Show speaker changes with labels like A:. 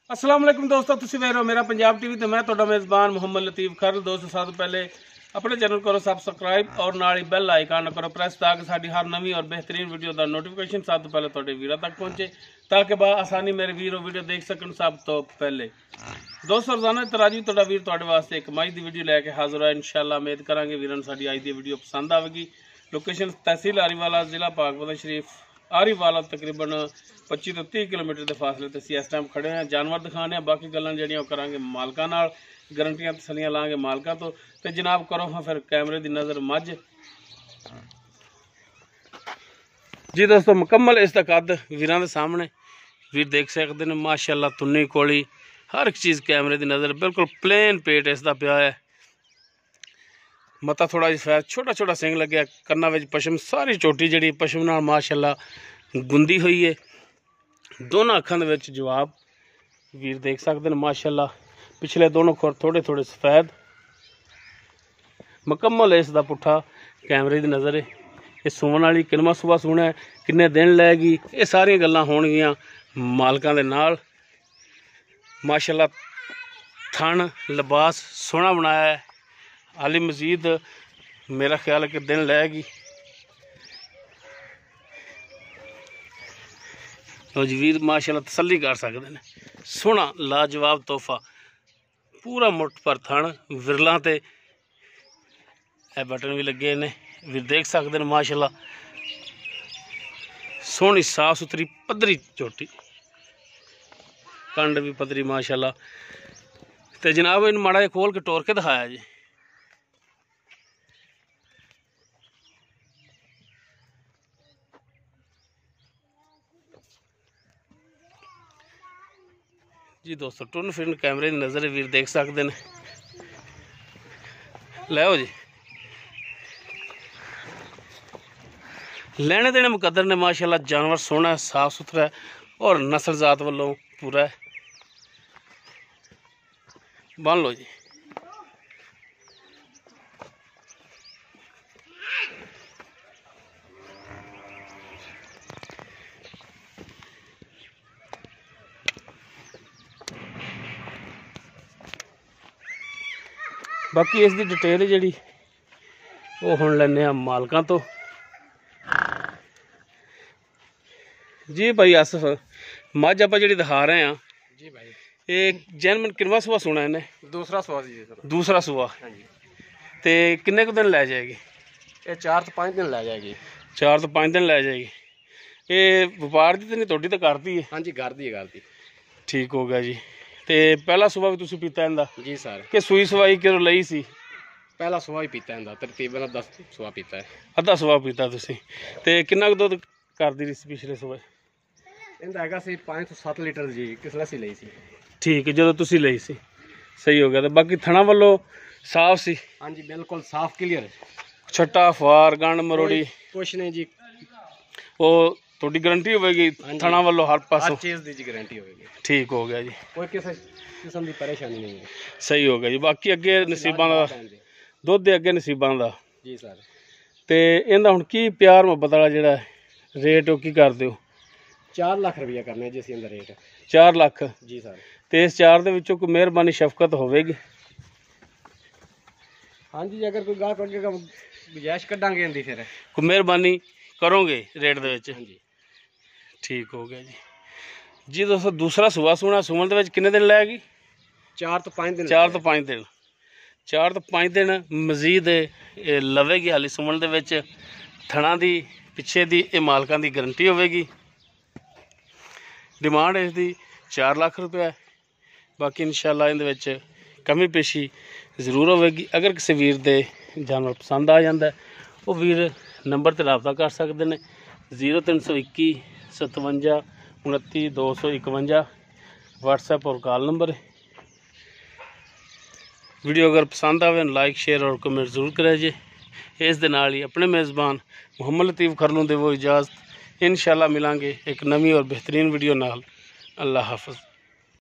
A: अस्सलाम वालेकुम दोस्तों, तुसीं वेख रहे हो मेरा पंजाब टीवी। तो मैं तुहाडा मेज़बान मुहम्मद लतीफ़ खर। दोस्तों सब तो पहले अपने चैनल करो सबसक्राइब और नाल ही बैल आइकन करो प्रेस ताकि साडी हर नवी और बेहतरीन वीडियो का नोटिफिकेशन सब तो पहले तुहाडे वीरां तक पहुंचे, ताकि आसानी मेरे वीर वीडियो देख सकन सब तो पहले। दोस्तों रोजाना तराजी तुहाडा वीर तुहाडे वास्ते एक मई की वीडियो लैके हाजिर है। इंशाअल्लाह उम्मीद करांगे वीरां साडी अज दी वीडियो पसंद आवेगी। लोकेशन तहसील आरीवाला, जिला पाकपतन शरीफ आरीवाला, तकरीबन 25 तो 30 किलोमीटर के फासले ते इस टाइम खड़े हैं। जानवर दिखाने हैं, बाकी गल्लां जेहड़ियां करांगे मालकां नाल, गारंटियां तसलियां लांगे मालकां तो। ते जनाब करो हाँ फिर कैमरे की नज़र मझ जी। दोस्तों मुकम्मल इसका कद वीरां दे सामने वीर देख सकते हैं। माशाअल्लाह तुन्नी कोली हर एक चीज़ कैमरे की नज़र, बिल्कुल प्लेन पेट इसका पिया है। मता थोड़ा जिहा छोटा छोटा सिंग लग्या, कन्ना विच पशम, सारी चोटी जी पशम नाल माशाअल्लाह गुंदी हुई है। दोनों अखां दे विच जवाब वीर देख सकते हैं। माशाअल्लाह पिछले दोनों खुर थोड़े थोड़े सफेद, मुकम्मल इसका पुट्ठा कैमरे की नज़र है। ये सूवन वाली किनवा सुबह सूना है, किन्ने दिन लैगी, ये सारिया गल्लां होणगियां मालकां दे नाल। माशाअल्लाह थन लिबास सोहना बनाया है। हाली मजीद मेरा ख्याल है कि दिन लैगी। वीर माशाअल्लाह तसल्ली कर सकते हैं। सोहना लाजवाब तोहफा, पूरा मुठ पर थन, विरलों ते बटन भी लगे ने, वीर देख सकते हैं। माशाअल्लाह सोहनी साफ सुथरी पद्धरी चोटी, कंड भी पद्धरी माशाअल्लाह। तो जनाब इन माड़ा जिहा खोल के टोर के दिखाया जी। जी दोस्तों टुन फिरन कैमरे की नज़र वीर देख सकते हैं। लो जी लेने देने मुकद्दर ने। माशाअल्लाह जानवर सोहना है, साफ सुथरा है और नस्ल जात वालों पूरा है। बन लो जी। बाकी इसकी डिटेल जी वो हुण लैने मालकां तो। जी भाई आसफ, मझ आप जी दिखा रहे हैं
B: जी भाई,
A: ये जैनमन किनवा सुबह सुना इन्हें?
B: दूसरा सुबह जी सर।
A: दूसरा सुबह।
B: हाँ जी।
A: तो किन्ने कुछ दिन लै जाएगी?
B: ये 4 तो 5 दिन लै जाएगी।
A: 4 तो 5 दिन लै जाएगी। ये व्यापार की तो नहीं, थोड़ी तो करती है?
B: हाँ जी, घर दी।
A: ठीक हो गया जी। तो पहला सुबह भी तुसी पीता इनका?
B: जी सर।
A: कि सूई सवाई क्यों लई सी?
B: पहला सुबह ही पीता है, तकरीबन 10 सुबह पीता है।
A: अद्धा सुबह पीता तुसी। तो किन्ना दुध करदी रही पिछले सुबह?
B: इनका हैगा सी 5 तो 7 लीटर जी, किसला सी लई सी।
A: ठीक है, जो तुसी लई सी सही हो गया। तो बाकी थना वालों साफ सी?
B: हाँ जी बिल्कुल साफ क्लीयर।
A: छट्टा फार गंड मरोड़ी
B: कुछ नहीं जी।
A: वो थोड़ी गारंटी होगी थना वालों हर पासों?
B: हर चीज़ की गारंटी होगी।
A: ठीक हो गया जी,
B: कोई किसी किस्म की परेशानी नहीं है।
A: सही हो गया जी। बाकी अगे नसीबां दा दुध दे अगे नसीबां दा।
B: जी सर।
A: तो इहदा हुण की प्यार मुहब्बत वाला जिहड़ा रेट वो की करदे हो?
B: 4 लाख रुपया करने जी इनका रेट।
A: 4 लाख?
B: जी सर।
A: तो इस 4 दे विचों कोई मेहरबानी शफकत होवेगी?
B: हाँ जी, अगर कोई गाहक अगे गुजाइश कढ़ांगे इनकी फिर
A: कोई मेहरबानी करोगे रेट दे विच?
B: हाँ जी।
A: ठीक हो गया जी। जी दोस्तों दूसरा सुबह सुना, सुमन दे विच किन्ने दिन लैगी?
B: 4 तो 5 दिन।
A: 4 तो 5 दिन। 4 तो 5 दिन मजीद लवेगी हाली सुमन दे विच। थणा दी पिछे दी ये मालकां दी गारंटी होवेगी। डिमांड इसकी 4 लाख रुपया है। बाकी इंशाअल्लाह इहदे विच कमी पेशी जरूर होवेगी। अगर किसी वीर दे जानवर पसंद आ जाता है वो वीर नंबर ते रब्ता कर सकते हैं। 0321 57 29 251 व्हाट्सएप और कॉल नंबर है। वीडियो अगर पसंद आवे लाइक शेयर और कमेंट जरूर करें जी। इस दे नाल ही अपने मेज़बान मुहम्मद लतीफ़ खर नूं देवो इजाज़त। इंशाअल्लाह मिलांगे एक नवी और बेहतरीन वीडियो नाल। अल्लाह हाफ़िज़।